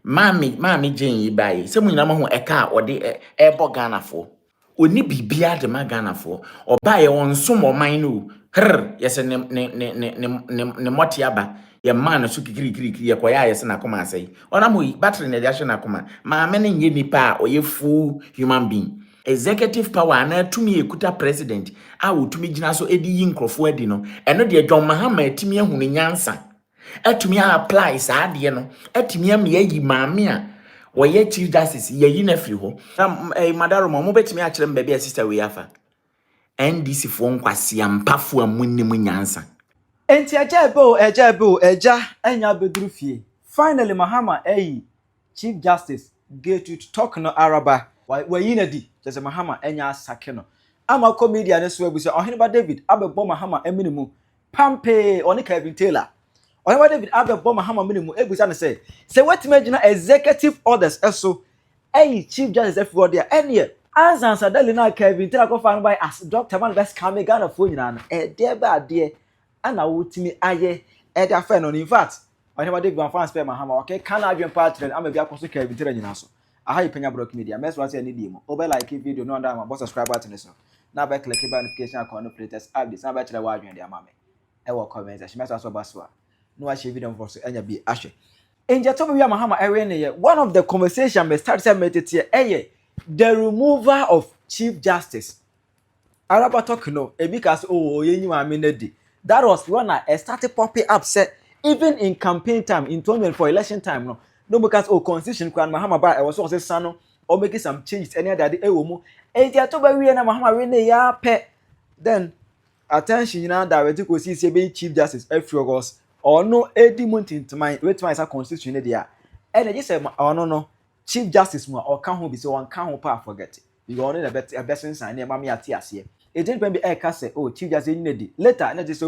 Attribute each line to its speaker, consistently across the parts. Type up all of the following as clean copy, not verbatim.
Speaker 1: Mami Jane yi bae. Se mu nyina ho eka o de ebo Ghana fo. Oni bibia de ma Ghana fo. Obae won som oman no. Yese ne motiaba. Ye man so kikiri ye koya yese na koma asai. Ona mo battery na de ahwe na koma. Maame ne nye nipa oye full human being. Executive power na tumi ekuta president a wotumi gina so edi yi nkrofo adi no. Eno de John Mahama atimi ehunu nyansa. Atumi apply saa de no. Atumi am ye yi maame a woye chief justice ye yi na firi ho. Madaro mo betumi a kire mbebe sister we afa. NDC fo nkwase ampafo amunnim nyansa.
Speaker 2: Enti eja enya beduru fie. Finally Mahama Chief Justice get to talk no Araba. Wa yi na di. Just Mahama enya sake no. Ama comedian ne so abusa Ohene David abebo Mahama eminimu. Pampe oni Kevin Taylor. Ohene David abebo Mahama minimu ebusa ne say wetin magina executive orders eso Chief Justice everywhere there enie Sansa Daly na Kevin Taylor go find by as Dr. Man best come Ghana for nyina no there ba there ana wotimi aye e da fa no in fact Ohene David wan fan spare Mahama okay can adwen partner am bia koso Kevin Taylor nyina so aha Penyah Brock Media mess was any demo over like video no under my subscribe button so na ba click the notification icon no latest updates na ba kire wa adwen dia mama e wo comment section mess so baswa no a share video for so enya bi ahwe enje to be Mahama ewe ne one of the conversation me start say meditate the removal of Chief Justice Araba talk no because yenyi ma me nedi that was when I started popping up say even in campaign time in 2024 election time no because constitution kwan Mahama ba was so say sano or making some changes any other day ewo mu enje to ba wi na Mahama we ne ya pe then attention you know direct go see say be Chief Justice every August or no edi month my wait my constitution ne dia and just say no Chief Justice mu or kan ho be say one kan ho pa forget you only the best sign near mama ati ase e didn't be say Chief Justice ni di later na just say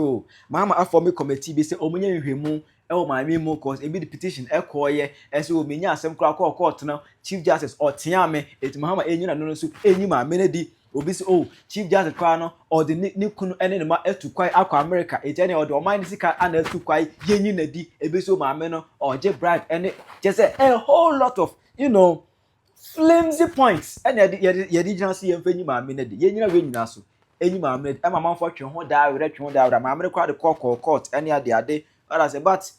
Speaker 2: Mahama aform committee be say omunye nhwemu e o maame mu cause e be the petition e koye e say omenya asem kra court no Chief Justice or tiame et Mahama enyina no so enyi maame na di obi say Chief Justice kwa no or the ni kunu ene ne ma etu kwai akwa America e tene or the oman sika ana etu kwai yenyi na di e be so maame no or je bribe ene just say a whole lot of flimsy points and yedi jina see yenyi maame na di yenyina we nyina so enyi maame e mama fo twe ho da we twe ho da maame kwa de court ene ade others say but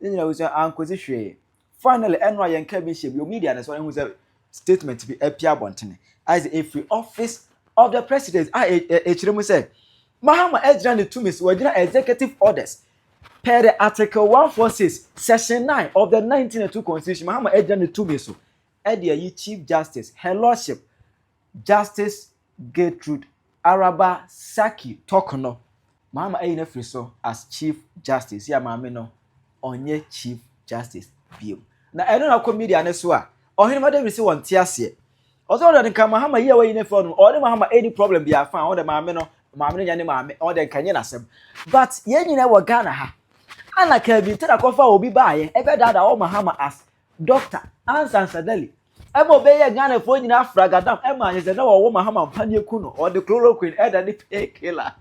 Speaker 2: we say ankozi hwe finally enwa yenka bi hye bi media na so hu say statement bi apia bontene as a free office of the president echiremu say Mahama ejira ne tumis wajira executive orders per the article 146 section 9 of the 1902 constitution Mahama ejira ne tumis so yi Chief Justice Her Lordship Justice Gertrude Araba Saki Tokono Mahama na free so as Chief Justice ya maame no onye Chief Justice bio na eno na comedian ne so a Ohene David si won tiase ozo de nka Mahama ye we ne for no or Mahama any problem be afa or the maame no nya ne maame or the kanye na sem but ye nyina wo Ghana ha ana ka bi tira kofa obi baaye ebe dada o Mahama as Dr. Sansa Daly emo be ye Ghana fo nyina fragadam ema anye se na wo Mahama mpanye ku no or the chloroquine eda ni painkiller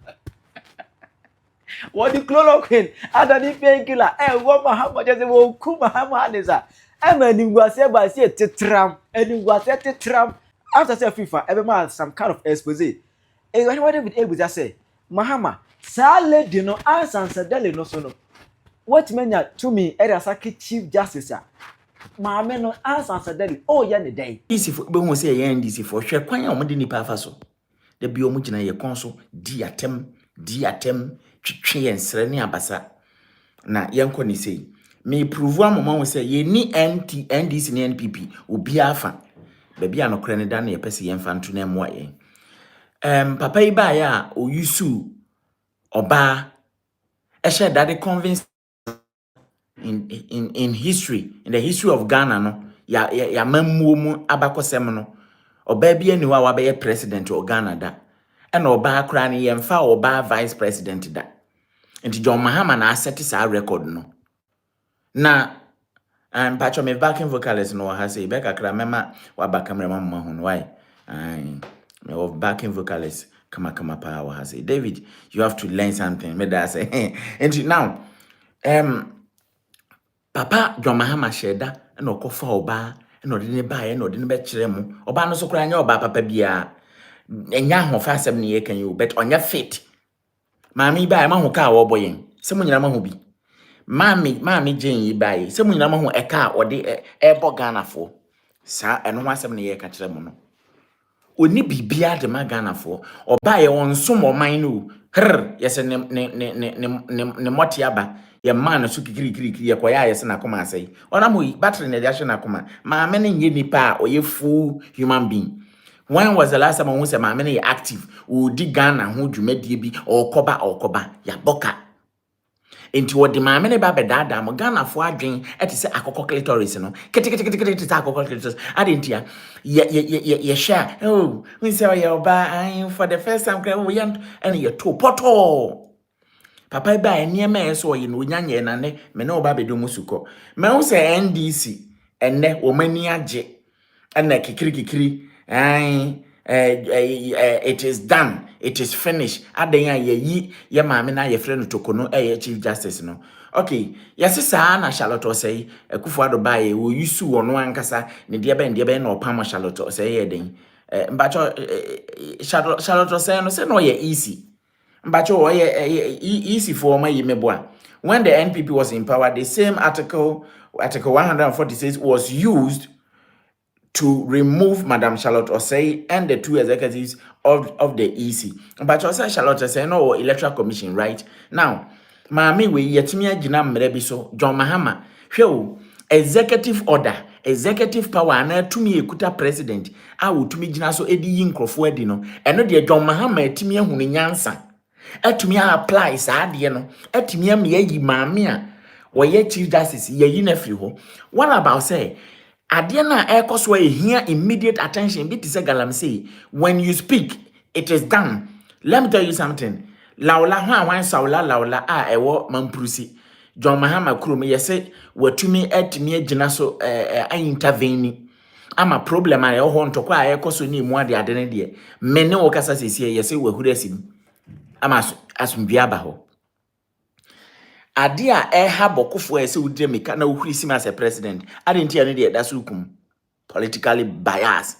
Speaker 2: what the chloroquine eda ni painkiller wo Mahama je se wo ku Mahama anisa ema ni ngwase ba se tetram eni ngwase tetram after say FIFA ebe ma some kind of expose when David able to say Mahama sa lady no Sansa Daly no so no what menya to me area saki Chief Justice maame no Sansa Daly ye ne day
Speaker 1: DC for be hu say ye NDC for hwe kwan a omde nipa afa so da bi omu gina ye kon so di atem twetwe ensre ne abasa na yenko ni sei me prove amama hu say ye ni NDC ne NPP obi afa ba bia no kra ne da na ye pese ye mfa nto na emwa ye papa yi ba ya o yusu oba eshe that they convinced in history in the history of Ghana no ya mamuo mu abakosem no oba bia ni wa be president of Ghana da e na oba akra ne yemfa oba vice president da enti John Mahama na asset sa record no na patcho me backing vocalist no ha say be kakra mema wa ba cameraman mama hu no why me of backing vocalist kama pa wa ha say David you have to learn something me that say and now Papa John Mahama sheda na okofa oba na odi ne ba ye na odi ne be kire mu oba no so kra anya oba papa bia enya ahofa asem ne ye kan you but onya fit maami ba ma ho ka wo boyen se mo nyina ma ho bi maami gen yi ba yi se mo nyina ma ho eka odi ebo Ghana fo sa eno ho asem ne ye ka kire mu no oni bibia de ma Ghana fo oba ye won som oman no yese ne motiaba ye man so kikiri ye koya yese na koma asai ona mo battery na dia hwe na koma maame ne nye nipa a oye full human being. When was the last time we say maame ne active o di Ghana ho dwumadie bi okoba ya boka enti wo di maame ne ba bedada mo Ghana fo adwen eti se akokọ clitoris no kete ta akokọ clitoris adentia ye share oh we say your ba for the first time we yan and ye to poto papa ba eniema eso ye no nyanye na ne me ne oba bedo musuko me wo say NDC enne wo mani age ena kikiri it is done, it is finished. Adenya ye maame na ye frɛ no tokono chief justice no. Okay, yesi saa na Charlotte say Kufuado bae wo yusu ono ankasa ne de be na opam Charlotte say ye den. Mbacho Charlotte say no ye easy. Mbacho easy for my yimeboa. When the NPP was in power, the same article 146 was used to remove Madam Charlotte Osei and the two executives of the EC. But also Charlotte Osei no electoral commission, right? Now, Mami we yetimi agina mrebi so John Mahama. Hwe executive order, executive power na tumi ekuta president a wotumi gina so edi yi nkrofo adi no. Eno de John Mahama etimi ehunu nyansa. Etumi apply saa de no. Etumi am yi maami a woye chief justice ye yi na fi ho. What about say Ade na ekoso here immediate attention bit say galamsey when you speak it is done. Let me tell you something. Laula wan saula laula a ewo mamprusi John Mahama krum yese watumi etimi agina so intervene ama problem a ho ntokwa a ekoso ni mu ade ne de me ne wo kasa sesie yese wahurasi ama asumdua ba ho ade a ha bokofo ese udire meka na uhuri sim as a president adenti ane de daso hukum politically biased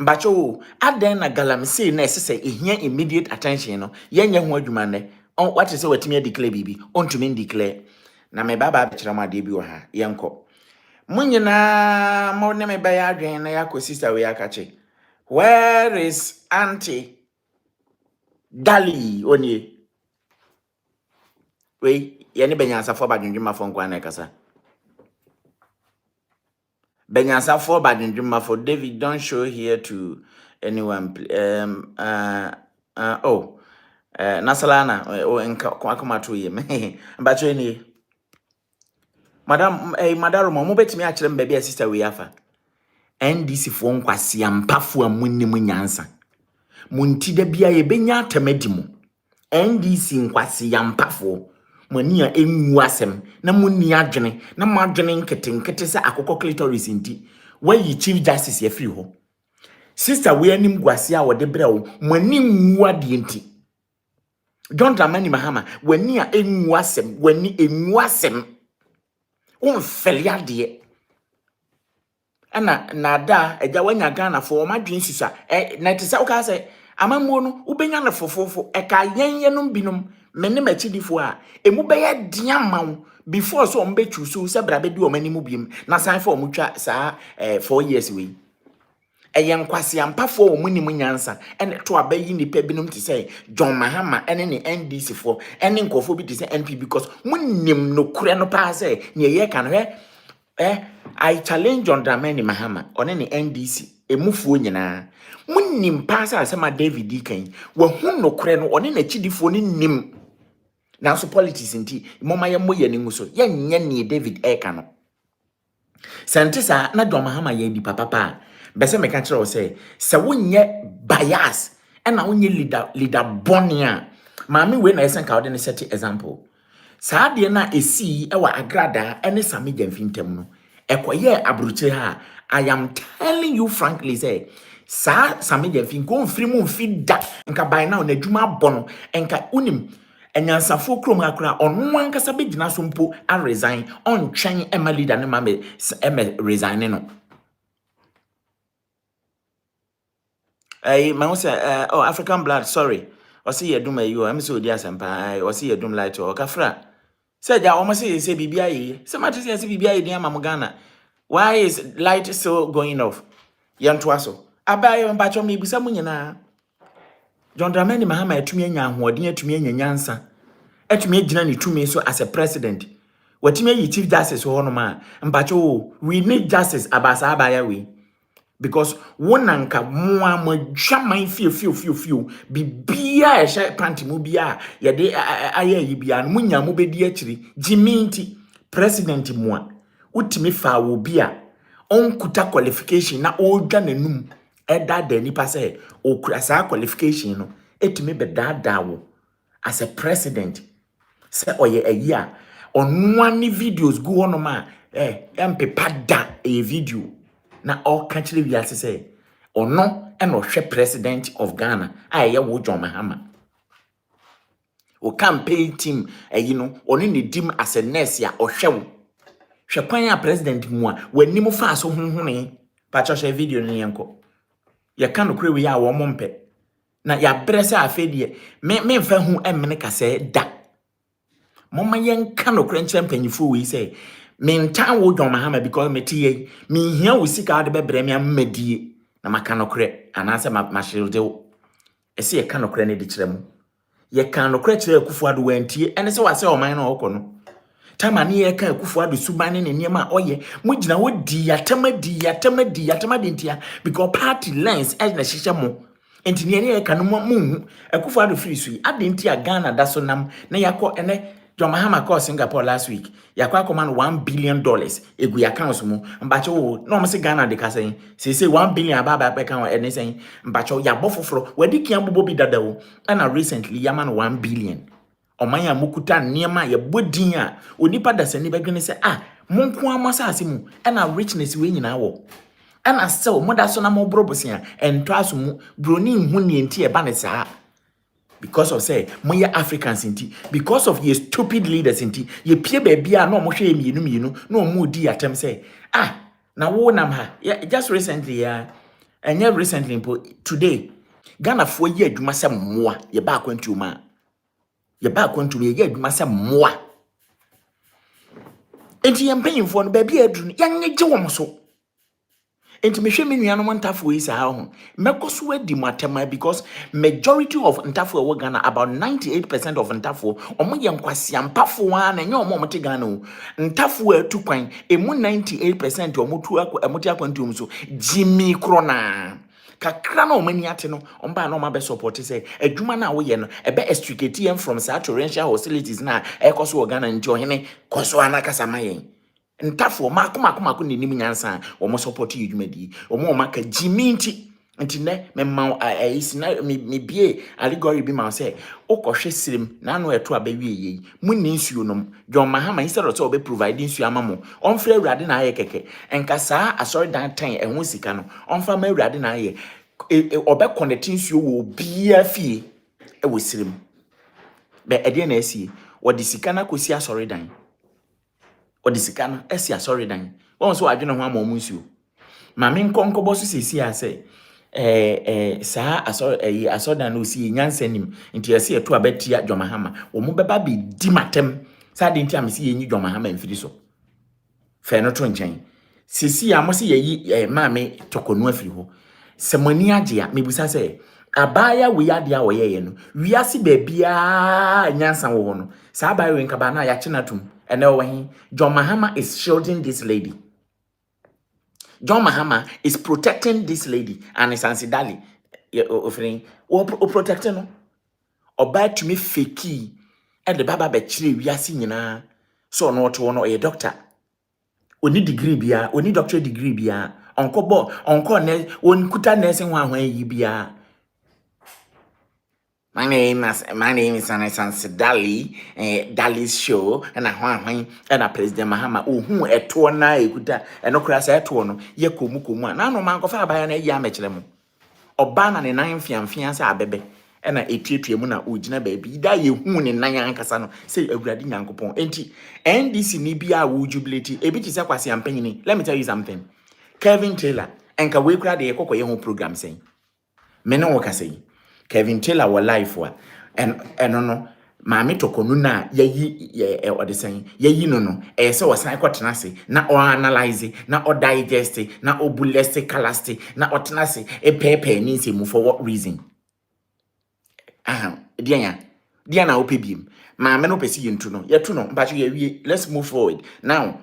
Speaker 1: mbacho aden na galamsey na esese ehia immediate attention no yenye ho adwuma ne what is watimi declare bibi ontumi declare na me baba bekira ma de bi wo ha yenko munyina mo ne me ba ya adwen na ya sister we akache where is auntie Daly onye we yani benyansa for badwendwuma for nkwa na kasa benyansa for badwendwuma for David don't show here to anyone nasalana akoma to ye mbacho eni madam madaro mo betimi a kire mbebe a sister we afa NDC for nkwase ampafo amunnim nyansa munti da bia ye benya atamadi mu NDC nkwase yampafo mani a enwu asem na munni adwene na madwene nkete se akokọ clitoris nti wayi chief justice yefiri ho sister we anim gwase a wode bre wo mani nwu ade nti John Dramani Mahama wani a enwu asem wani enwu asem onfeli ade ana nada eja wanya Ghana for madwen sisa na tese o ka se amamuo no ubenya na fofofo eka yenye no binom mene machidifo a emu beye diamaw before so ombechu so se bra be di omanimu biem na san for omutwa saa 4 years we eyen kwase ampafo omunimu nyansa ene to abayi ni pe binom ti say John Mahama ene ne NDC for ene nkofo bi ti say NP because munnim no kure no pa say ne ye kan I challenge John Dramani Mahama one ne NDC emufuo nyina munnim pa say asema David Dikan wa hu no kure no one na chidifo ni nim na so politics nti moma ye moye ni nguso ye nye ni David Eka no sentisa na John Mahama ye di papa bese me kan kire o say se wonye bias na wonye leader bonia maami we na esen ka ode ne set example saa de na esi e wa agrada ene sami jamfintem no ekoye abruche ha I am telling you frankly say sa sami jamfin ko mfiri mu mfi da nka by now na dwuma bono enka unim enyansafo krom akra ono ankasa begina so mpo a resign on twen ema leader ne ma me resign no my say oh African blood sorry o say yedum ayi o am say odi asempa o say yedum light o kafra say ja o say bibia yi say ma say bibia yi am Ghana why is light still going off yanto aso abaye mba cho me bisa mu nyina John Dramani Mahama atumi anya ahoɔden atumi anya nyansa atumi agina ne tumi so as a president watumi ayi chief justice ho no ma mpacho we need justice abasa abaya we because wonanka moa madwaman fiu bibia ehye panti mu bia ye de aya yi bia no munya mu bedi akiri jiminti president moa utimi fa wo bia onkuta qualification na odwa nanum eda da nipa say okura sa qualification no etimi bedada wo as a president say oye ayi a onwa ni videos go on ma empepa da a video na all country we ase say ono e no hwe president of Ghana aye wo John Mahama o campaign team no oni ne dim as a nurse ya ohwe wo hwe kwan ya president mu a wani mu fa so honhone pa cho share video ni yenko ya kan no kure we ya wo mompe na ya brese afedie me mfa hu emene ka say da mama yen kan no kure nche mpanyifo we say me ntan wo John Mahama because me tie me hia wo sika de bebre me amadie na maka no kure anase ma shilde wo ese ye kan no kure ne de kire mu ye kan no kure kire Akufo-Addo wantie ene se wase o man na okọ tama ne ye kan Akufo-Addo subane ne niema oye mo gina wo di yatama de ntia because party lines e na hihye mo enti ne ye kan mo mu Akufo-Addo free sui ade ntia Ghana da so nam na yakọ ene John Mahama call Singapore last week yakwa command $1 billion egu ya accounts mu mbacho no mo se Ghana de ka say say 1 billion ababa pe kan ene say mbacho ya bofoforo wadi kian bobo bi dadawo na recently yaman 1 billion oman ya mukuta niema ya bodin a onipa da sani begene say monko amasase mu na richness we nyina wo na sell moda so na mo brobosia ento aso mu broni hu ne enti e ba ne saa because of say moya Africans inti because of ye stupid leaders inti ye pie bebia na omo hwe mienu na omo di atem say na wo nam ha just recently recently today Ghana fo ye adwuma se mmoa ye ba kwantuma ye adwuma se mmoa enti ye mpanyimfo no bebia aduru ye wo so enti mehwe me nuanom ntafo yi saa ho mekoso adi matema because majority of ntafo we Ghana about 98% of ntafo omo ye nkwasiampafo wa na nye omo mte Ghana o ntafo atukwan emu 98% omo tu amote akwantum so jimi krona kakra na omani ate no omba na omabe support say adwuma na wo ye no ebe extricate em from such torrential hostilities na ekoso Ghana nti ohene koso anakasa mayen ntafo makoma ne nim nyansa omo support yidwumadi omo maka jiminti nti ne memma isina me bie allegory bi ma say okohwe sirem na no eto abawie yi munni nsuo nom John Mahama instead of be provide nsuo amamo onfre awurade na aye keke enka saa asori dan tan ehun sika no onfa ma awurade na aye obe connect nsuo wo bia fie e wo sirem be ede na asie wodi sika na kosi asori dan odisika no esi asori dan won so adwene ho amom nsuo ma me nkonkobo so sesi ase saa asori dan no si nyansa nim nti ese eto abetia John Mahama wo mo beba be di matem sa de nti amesi yenyi John Mahama mfiri so fe no to nchen sesi amose yeyi maame tokonu afiri ho semani agea mebusa se abaya we ade a woyeye no wiase bebia nyansa wo no sa abaya we nkaba na ya chenatum ene wo John Mahama is shielding this lady. John Mahama is protecting this lady and Sansa Daly offering o protecting no oba tumi feki e de baba be kire wiase nyina so no to no e doctor oni degree bia oni doctorate degree bia onko ne on kuta nursing ho ahwan yi bia. My name is Sansa Daly, Daly's show, and a President Mahama, who a tour na ekuta, and no crass at one, ye kumu, no man go far by an yamachlem. Or ban and 9 fiancé, baby, ena etuetue mu na ogina baabi da ye hu ne nan ankasa no say awurade nyankopon enti NDC ni bia wo jubilate ebi ti se kwase ampanyini. Let me tell you something. Kevin Taylor enka we kura de yekokoye ho program sen me no woka sei Kevin Taylor wo life wa eno no maame tokonu na yayi odesen yayi no se wosan kwotena se na o analyze na o digest na o buleste calaste na o tena se pepe ni se mu for what reason dia na opebiem maame no pesi yentu no yetu no mbacho ye let's move forward now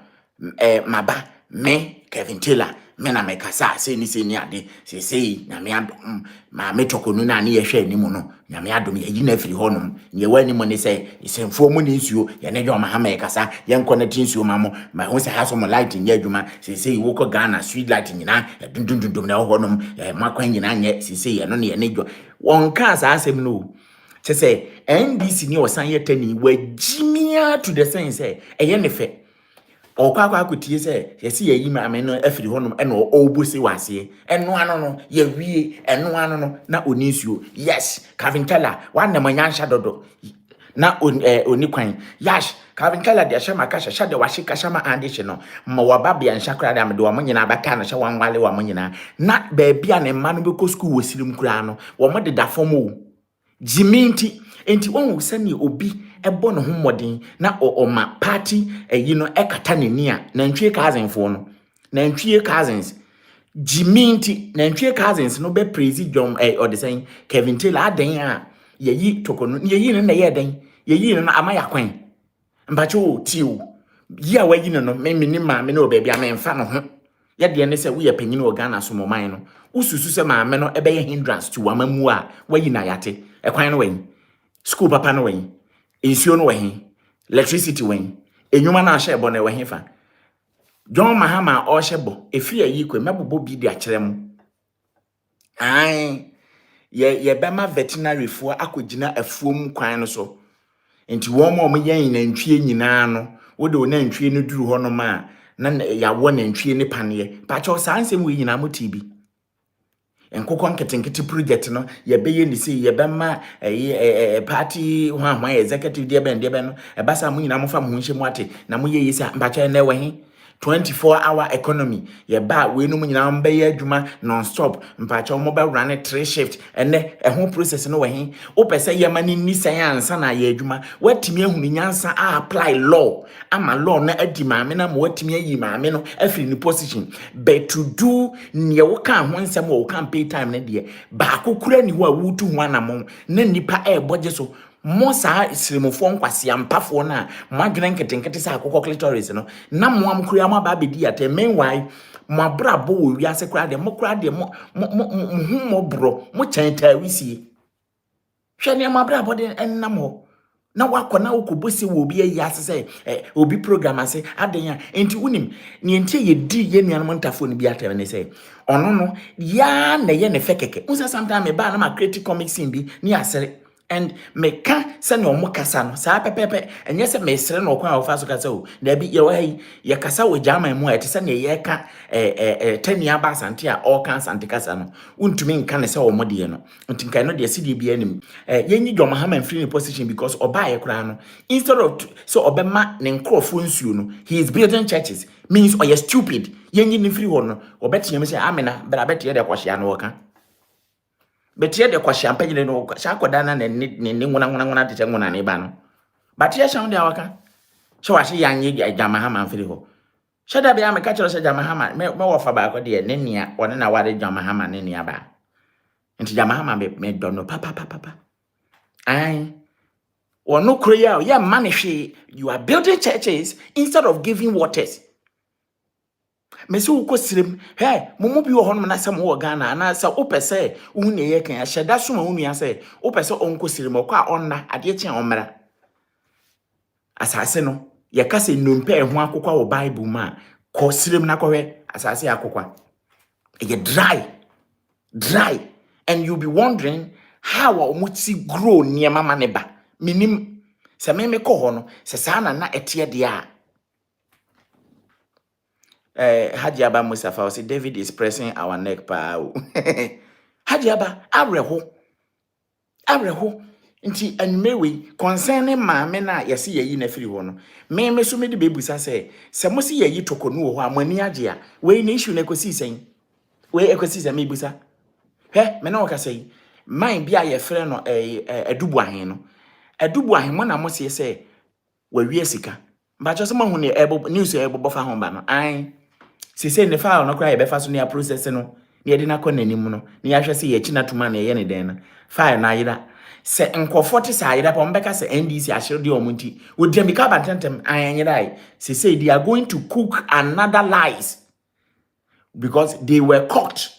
Speaker 1: maba me Kevin Taylor me na mekasa se ni ade se na me adom maame tokonu na ne ye hwe animu no na me adom ye na afiri honum ne wani mo ne se isemfo mu ne nsuo ye ne dwoma ha mekasa ye nkonnati nsuo mamo ma ho se ha so mo light nye adwuma se wo ko Ghana street light nyina dundundundum na honum makwan nyina nye se ye no ne ye ne dwo won ka sa asem no say NDC ni osan yetani wajimia to the sense eye ne fe okwa akotie say yesi yayi maame no afiri honum ena obusi wase eno ano no ye wie eno ano no na onisuo yes Kevin Taylor wan na manyansha dodo na oni kwan yash Kevin Taylor de hye makasha hye de wahye kasha ma ande hye no ma wababia nshakra de amde wo monyina abaka na hye wanwale wo monyina na baabia ne ma no be ko school wosirim kura no wo mo de da fomo jiminti enti won sani obi ebo no hommodin na ma party ekata neni a nantwie cousins fo no nantwie cousins jiminti nantwie cousins no be praise John or the saying Kevin Taylor adan a yeyi tokono yeyi no na ye den yeyi no ama yakwan mpacho tiwo yi a wayi no me ni maame no baby amemfa no ho ye de ne se wo ye panyini o Ghana so moman no ususu se maame no ebe ye hindrance to wamamu a wayi na yate ekwan no wen school papa no wen insuo no wen electricity wen enwuma na ahye ebo na wen fa John Mahama o hyebo efiri ayi kwe mebobo bi di akere mu ai ye bema veterinary fo akogina afuom kwan no so enti wo mo yen na ntwie nyina no wo de na ntwie no duru ho no ma na ya wo na ntwie ne paneye pa cho sansem we nyina mo tibi enkokon ketenkete project no ye beye ni se ye bema party hwan executive de ben no e basa mo nyina mo fa mo nhye mo ate na mo ye yisa mbacha na we 24-hour economy ye ba we no nyina mba ye adwuma non stop mpacha mo ba run 3 shift ene ho process no we o pese ye mani ni science na ye adwuma watimi ehunu nyansa apply law ama law na adi maame na mo watimi ayi maame no afiri ni position but to do ne wo kan ho nsem wo kan pay time na de ba kokura ni ho a wutu ho anamo na nipa boje so Mosa sirimofo nkwase ampafo na mwadwene nketenkete sa akokọ clitoris no na moam kura ma ba bedi ate meanwhile mo abrabo wo wiase kura de mo bro mo chanta wisie hwe ne mo abrabo de ennam ho na wakọ na okobosi wo obi ayi asese obi program ase aden a enti unim ne enti ye di ye nuanom ntafo ne bi atebe ne se ono no ya na ye ne fekeke unsa sometimes me ba na ma creative comic scene bi ni asere and me ka se no mo kasa no sa pepepe enye se me sere no kwa ofa so kasa o na bi ye wa ye kasa wo jama mu ete se ne ye ka tania ba sante a all kan sante kasa no untumi nka ne se wo modie no ntinka no de sidi bi anim ye nyi John Mahama free position because oba ye kra no instead of so obema ne nkrofo nsuo no he is building churches means or you stupid ye nyi ne free ho no obetiam se amena bra betie de kwahia no woka betie de kwa champagne no sha koda na ne nguna te nguna ne ba no batie sha ndi awaka sha wa shi yanye John Mahama mfiri ho sha da bia me ka chiro sha John Mahama me wo fa ba ko de ne nia one na ware John Mahama ne nia ba nti John Mahama me dono papa ai ono kroya ya man hwe you are building churches instead of giving waters. Mesi uko sirim momo bi wo hono na sam wo Ghana na sa opese unu ne ye kan ahyeda so ma unu ya se opese onko sirim okwa onna ade kyen omra asase no ye kase nompe ho akokwa wo Bible ma ko sirim na kohwe asase akokwa ye dry and you be wondering how omuti grow near mama neba minim se me ko ho no se sa na etie de a Hajiaba Mustafa say David is pressing our neck pa. Hajiaba Areho nti anmewe concern maame na yesi yeyi na firi ho no me so me de bebusa se mo se yeyi tokonu ho amani age a we na issue na ekosi sen we ekosi se me busa he me na okasai man bia ye frɛ no adubu ahen no adubu ahen mo na mo se wawie sika ba cho se mo hu ne news ebo fa ho ba no an se ne file no kra ye be fa so ne process no ne de na kɔ nanim no ne ya hwɛ se ye china tuma na ye ne den na file na yira se nkofo te sa yira pa mbeka se NDC ahyere de omunti wodi amika bantentem anyerai se they are going to cook another lies because they were caught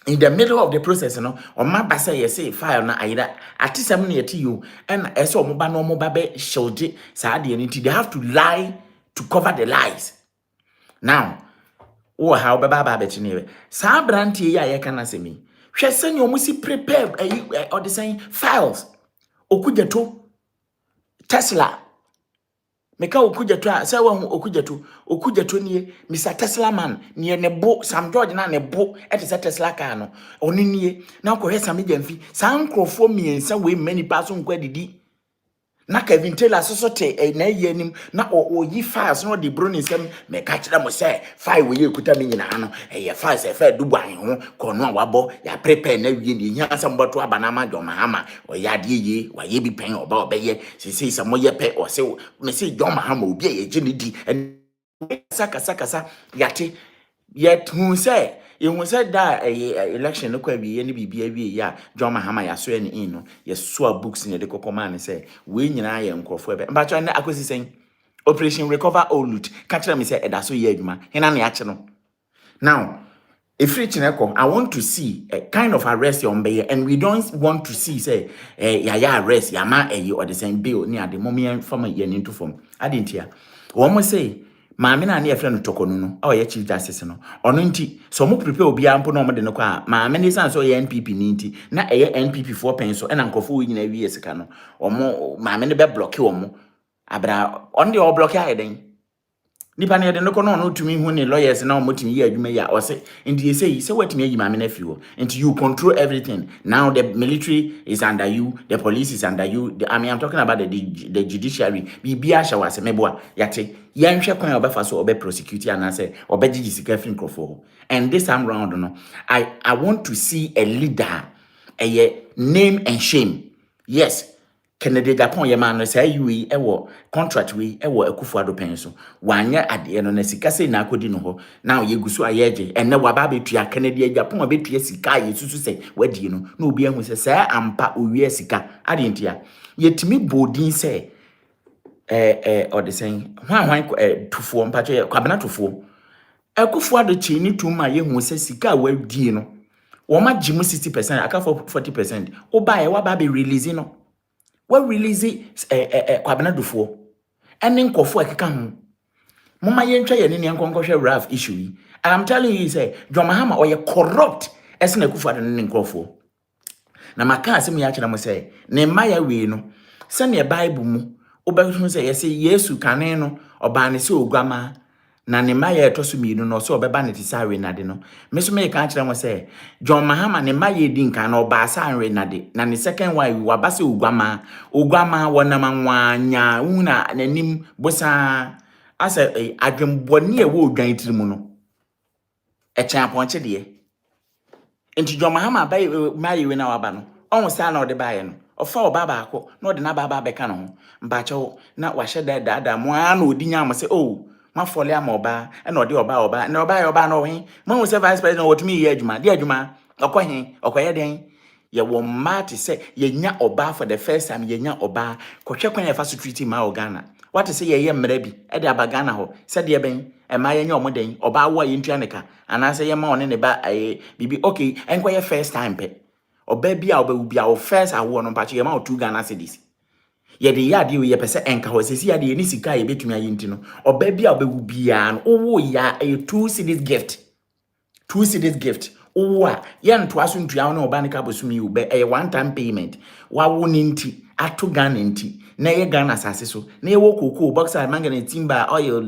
Speaker 1: in the middle of the process, no, or my basa ye say fire na aida atisam na yeti you and eso omoba no omoba be showde saade ni they have to lie to cover the lies. Now, oh how baba be chinebe sa brantie ya ye kana semi hwe sene omusi prepare or the saying files okujeto Tesla meka okujeto a se wa hu okujeto nie Mr Tesla man nie ne bo Sam George na ne bo etese Tesla car no oni nie na ko hwesa me jamfi sa nkrofo miensa we mani paso nkwa didi na Kevin Taylor so te na yenim na yi files no de bro ni sem me ka kira mo se file we ekuta me nyina no ye files e fa dubu an ho ko no wabo ya prepare na wie ni nya asem boto abana ma John Mahama o ya de ye wa ye bi pen oba obeye se samo ye pe o se me se John Mahama obi ye gini di saka yate yet hu se you said that election no kwa bi any bibia wi ya John Mahama ya so any in no ye so books in the kokoma and say we nyina ye nkrofo ebe mba cho na akosi sen operation recover all loot catch me say eda so ye adwuma hena na ya che no. Now if reach neko I want to see a kind of arrest on be and we don't want to see say ya arrest ya ma or the same bill near the moment from ye into form adintia one more say maame na ne friend tokonu no o ye chief justice no ono nti so mo prepare obi ampo no mo de no kwa maame ne san so ye NPP ni nti na eye NPP for pen so na nkofo wi nyina wi esika no omo maame ne be block omo abra on the block ayeden nipa ne de no kono no tumi hu ne lawyers na omo tumi ye adwuma ya o se ndi ye say watimi ayi maame na fiwo nti you control everything. Now the military is under you, the police is under you, I'm talking about the judiciary bibia sha wase meboa yate yanhwe kwan obefa so obe prosecute and say obegigi sika fin crofo. And this time round no I want to see a leader a name and shame. Yes, Kennedy Japan ye man say you ewo contract we ewo Akufo-Addo pen so wanya ade no na sika sei na akodi no ho now ye gusu ayeje enne waba betua Kennedy Japan betua sika ye susu say wadi no na obi ahu say ampa owie sika ade ntia yetimi bodin say or the saying hwan tufo mpacho kwabena tufo Akufo-Addo chini tuma ye hu say sika wadi no wo ma gimu 60% aka 40% oba ye waba be release no we release kwabena dufo ene nkofo ekeka ho moma ye ntwa ye ne nkonkohwe raf issue yi. I'm telling you say John Mahama or ye corrupt esna Akufo-Addo ne nkofo na maka asem ya kira mo say ne maya we no se ne bible mu obahu say ye say Yesu kane no oba ne se ogwama na ne maya etoso mienu no so obeba ne tisawe nade no meso me ka kira mo say John Mahama ne maya di nka na oba sanwe nade na ne second wife wabase ogwama wona manwanya una nanim bosa asa adwemboni e wo odwan tirimu no echen aponche de enti John Mahama ba maya we na waba no on sa na ode bae no ofa oba ba akọ na ode na baba beka no mbacho na wahye dada mo ana odi nya mo say oh ma fole amoba na ode oba na oba na ohin mo say vice president wotumi ye adwuma de adwuma okohin okoye den ye wo mate say ye nya oba for the first time ye nya oba kohwe kwan ye fa so treaty ma Ghana what say ye mmara bi e de aba Ghana ho say de ben e ma ye nya omoden oba wo ye ntuaneka ana say ye ma one ne ba bibi okay enko ye first time pe oba bi a oba bi a first awo no pa che ye ma 2 Ghana cedis ye de ya de ye pese enka ho sesi ya de ni sika ye betumi ayi ntino oba bi a oba bia no wo ya a 2 cedis gift 2 cedis gift owa ye nto aso ntua no oba ne ka bosumi ube one time payment wa wo ni nti ato Ghana nti na ye Ghana asase so na ye wo koko boxer mangane timber oil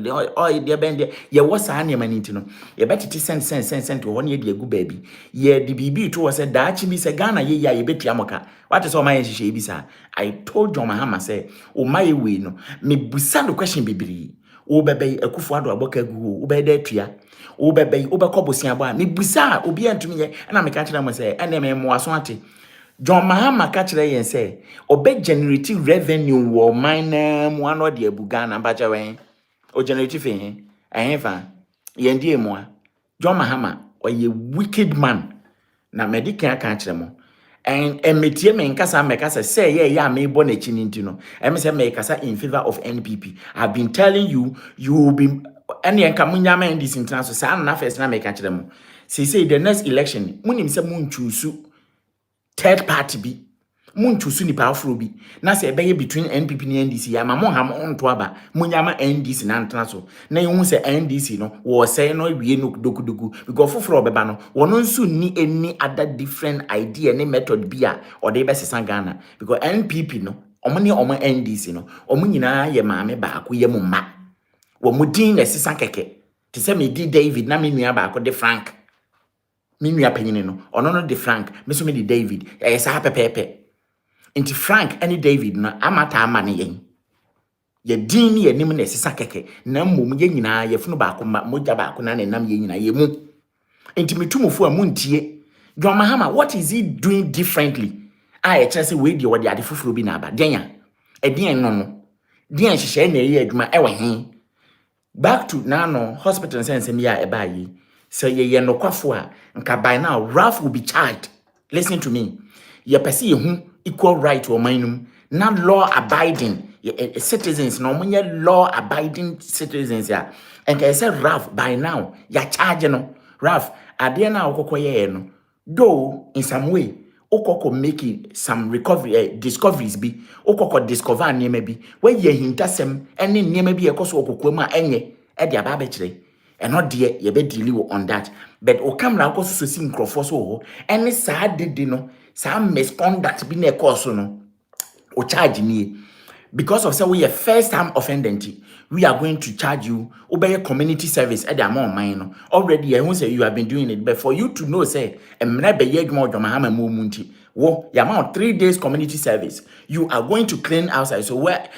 Speaker 1: de bende ye wo saa ne mani ntino ye betete sent wo ne ye de agu baabi ye de bibi to wo se daachi bi se Ghana ye ya ye betua moka what is all my hihye bi sa I told John Mahama say o my we no me busa no question bibiri wo bebe akufo ado aboka gu wo be da atua wo bebe wo be kobosia bo a me busa obi antumi ye na me ka kira mo say ene me mo aso ate John Mahama ka kire yen say obe generate revenue wo mine mu ano de abu Ghana baja wen o generate fe fa yen die mu a John Mahama oye wicked man na medical ka kire mo and metie me nkasa say yeah me bo na chini ntino say me kasa in favor of NPP. I've been telling you will be any enkamunya ma ndis international sa na first na me ka kire mo say the next election munim say mun choose third party bi mun choose ni powerful bi na say be between NPP and NDC ya ma mo ham onto aba munyama NDC na international na you say NDC no wo say no wie no dokudoku because foforo obeba no wono nso ni any other different idea ne method bia or dey be sesa Ghana because NPP no omo ne omo NDC no omo nyina ye maame ba ko ye mma wo mudin na sesa keke te say me di David na me nua ba ko de Frank me nua panyine no ono no de Frank me so me di David sa pepepe inti Frank any David na amata amane yen ye din ni enim na sesa keke na mmom ye nyina ye funu ba ko moja ba ko na nam ye nyina ye mu inti metumofo a muntie John Mahama what is he doing differently I chese we de wo de ade fufuro bi na aba denya edien no dien hihye na ye adwuma e he back to now hospital sense me ya eba yi say ye no kwafo a nka by now Ralph will be charged. Listen to me ye pese ye hu equal right to omanum na law abiding citizens no monye law abiding citizens ya and I say Ralph by now ya charge no Ralph ade na okoko ye no though in some way okoko make some recovery discoveries bi okoko discover niam bi we ye hintasem ene niam bi ekoso okoko mu a enye e dia ba be kire eno de ye be deal on that but o camera akoso so si nkrofo so ho ene saa dede no saa misconduct bi na ekoso no o charge me because of say we a first time offendant we are going to charge you obey community service at the amount mine already I won't say you have been doing it but for you to know say emna be yedwuma odwama ha mamu munti wo your amount 3 days community service you are going to clean outside so where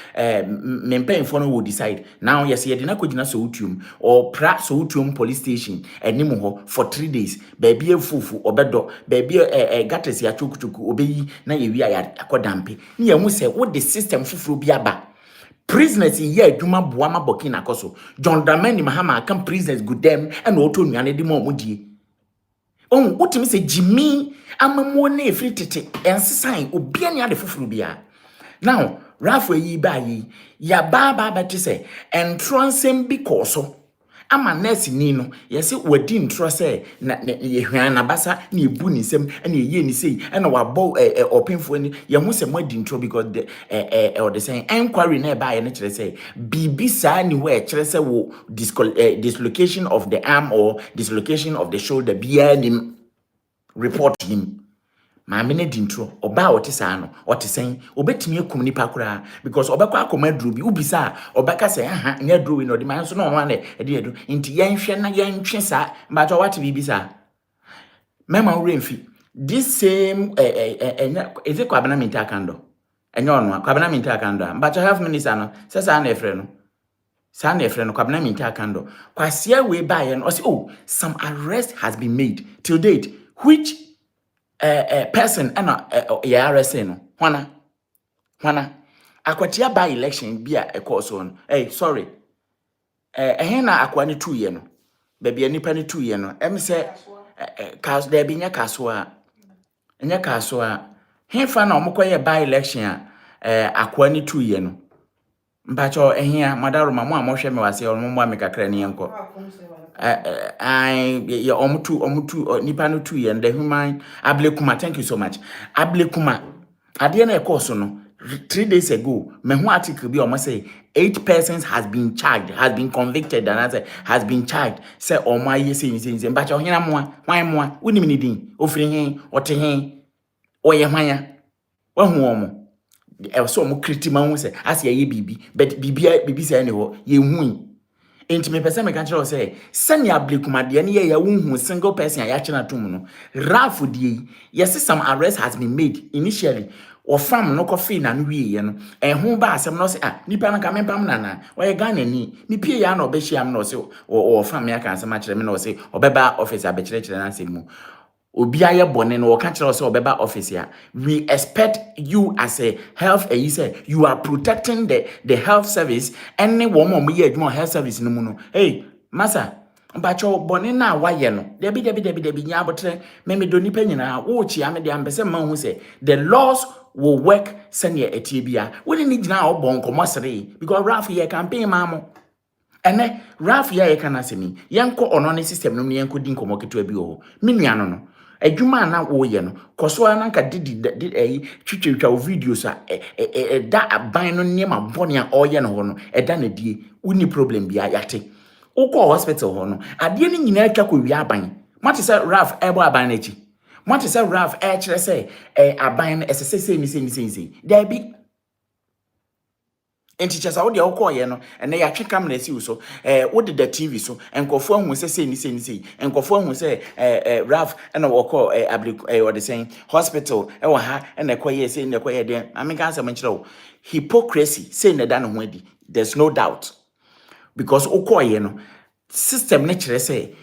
Speaker 1: mempen for no will decide now yes ye dina kogina so utum or pra so utum police station enim ho for 3 days baby efufu obedo baby gates ya chokuchoku obeyi na ye wi ya akodampe ni emu say what the system fufuru bi aba prisoners in here dwuma boama Burkina Faso John Dramani Mahama come prisoners good them and auto nuane di mo modie on utimi say Jimmy amamo na efri tete ensesan obia ne ade fufuru bia now Ralph yi ba yi ya ba te say entrance bi koso ama nurse ni no yesi wadi ntro say na ye hwan na basa na ebu ni sem na ye ni sei na wabo openfo ni ye hu se wadi ntro because the or the saying inquiry na ba ye na kire say bibi sa ni we kire say wo dislocation of the arm or dislocation of the shoulder bia ni report him maame ne di ntro oba wote saa no wote sen obetimi akum nipa kura because obekwa akoma duru bi ubisa obeka say aha nya duru we no di man so no wan e de edu nti yenhwe na yenhwe saa mba to wate bi saa mema wo remfi this same is it kwabena minta kando enye ono kwabena minta kando mba to have minutes ano sasa na efre no sa na efre no kwabena minta kando kwasia we ba ye no say oh some arrest has been made till date which person and RSA no hwana akwatia by election bia ekoso no sorry na akwa ne 2 year no baby anipa ne 2 year no em say cause there be nya kaso a hefa na omokoye by election akwa ne 2 year no mpacho ehia madaroma mo amohwe me wase omo amekakra ne yenko ya omutu nipa no 2 year and the human ablekuma thank you so much ablekuma ade na ekoso no 3 days ago me hu article bi o say 8 persons has been charged has been convicted and has been charged say o ma yesi mba cha ohina moa hwan moa unim ni din ofiri hen ote hen oye hwan ya wa hu omo so mo kritima hu se ase ye bibi but bibi se ne ho ye hu enti me pese me kan kire say sane ablekumade ne ye ya hu single person ya kire atom no Ralph die yes some arrest has been made initially or fam no coffee na no wie no ho ba asem no say nipa na ka mempam na oye Ghana ni pie ya na obeshi am no say o fam ya kan asem a kire me no say obeba office abekire kire na asem mu obi aye bone no ka kire say obeba office ya we expect you as a health you say you are protecting the health service any woman mo ye adwuma health service no mu no hey masa mpacho bone na waye no debi nya abotre me do nipa nyina wo chi ame de ambese ma hu say the laws will work senior etibia when ni gina obon komosere because Ralph ye campaign mamo ene Ralph ye kana semi yenko ono ne system no yenko din komo keto abi o menuano no adwuma na wo ye no koso na nka didi twitwitwa videos da aban no niema bone a oye no ho no da na die uni problem bia yate ukọ hospital ho no ade ni nyina atwa ko wi aban mate se Ralph ebo aban na chi mate se Ralph kire se aban no esese ni there be enti chesa wo de ukọ ye no ene ya twe camera si so wo de the TV so enkofo ahu se ni enkofo ahu se Ralph ena wokọ what they saying hospital e wo ha ena ekoye se ena ekoye de amika asem nkyere wo hypocrisy say na da no ho adi there's no doubt because ukoye no system ne kire say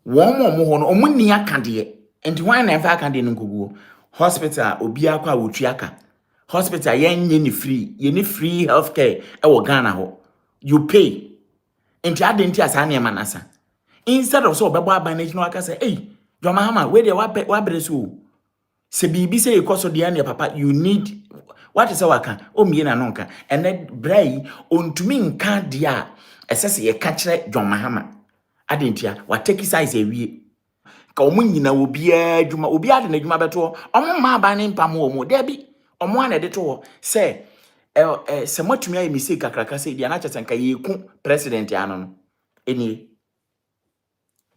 Speaker 1: won mo ho no omuni aka de enti wan na fa aka de no gugu hospital obi akwa wotu aka hospital yenye ni free ye ni free healthcare e wo Ghana ho you pay enti adenti asa na manasa instead of so obebo abanage no aka say hey your Mahama we dey wa bresu se bibi say ikoso de na papa you need what is our can o mie na no nka ene brai ontumi nka de a esese ye ka kire John Mahama adentia wa take size ewie ka omu nyina obi adwuma obi ade na adwuma beto omo ma ba ne mpam wo mu da bi omo ana de to se se matumi ayi mistake kakraka se dia na chesenka ye ku president ya no eni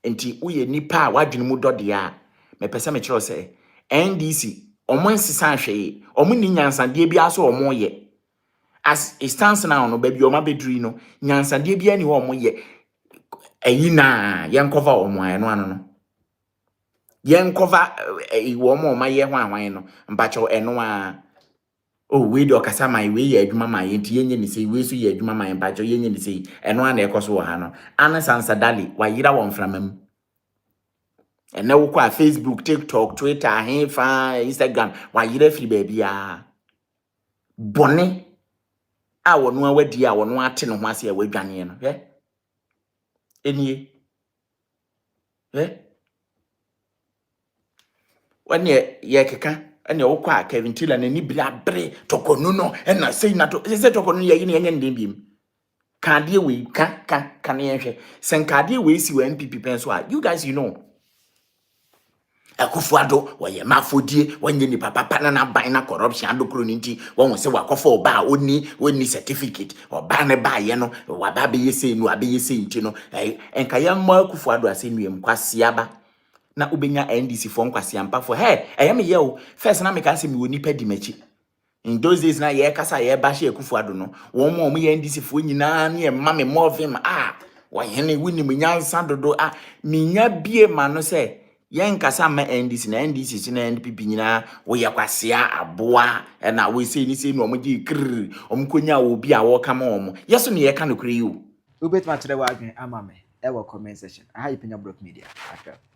Speaker 1: enti uye nipa a wadwene mu dode a me pese me kire se NDC omo nsisa ahwe omo ni nyansade bi aso omo ye as it stands now no baby omo beduri no nyansade bi ani omo ye eyi na yen cover omo eno ano no yen cover omo ma ye ho anwan no mpacho eno a we do kasa mai we ye adwuma mai enti yenye ni sei we so ye adwuma mai mpacho yenye ni sei eno ana ekoso wo ha no ana Sansa Daly wa yira won framam ene wo kwa Facebook, TikTok, Twitter, Hinfa, Instagram, wa yire free baby a bone a wono awadi a wono ate no ho ase a wadwane no enie wane ye keka ene wo kwa Kevin Tiller na ni bla bre tokonu no ena sei na to se tokonu ye yin yenye ndem biem kade we ka na ye hwe sen kade we si wa MPP pen so a you guys you know Akufuado waye mafodie wanye ni papa na ban na corruption adokro nti won se wakofa oba oni certificate oba ne ba ye no waba be yese nu abe yese nti no enka ya mma Akufuado asenuem kwase aba na ubenya NDC fo nkwase ampa fo me ye o first na me kan se me woni padi machi in those days na ye kasa ye ba she Akufuado no won mo ye NDC fo nyina na ye ma me movim wahene wini munyansa dodo minya bie ma no se yen kasa ma NDC na NDC si na NPP nyina wo ye kwasea aboa na we sei ni sei no omji kr omkonya obi a wo kama omo yeso ne ye ka no kre yi o
Speaker 2: ubet ma kire wa adwen ama me e wo comment section aha Penyah Media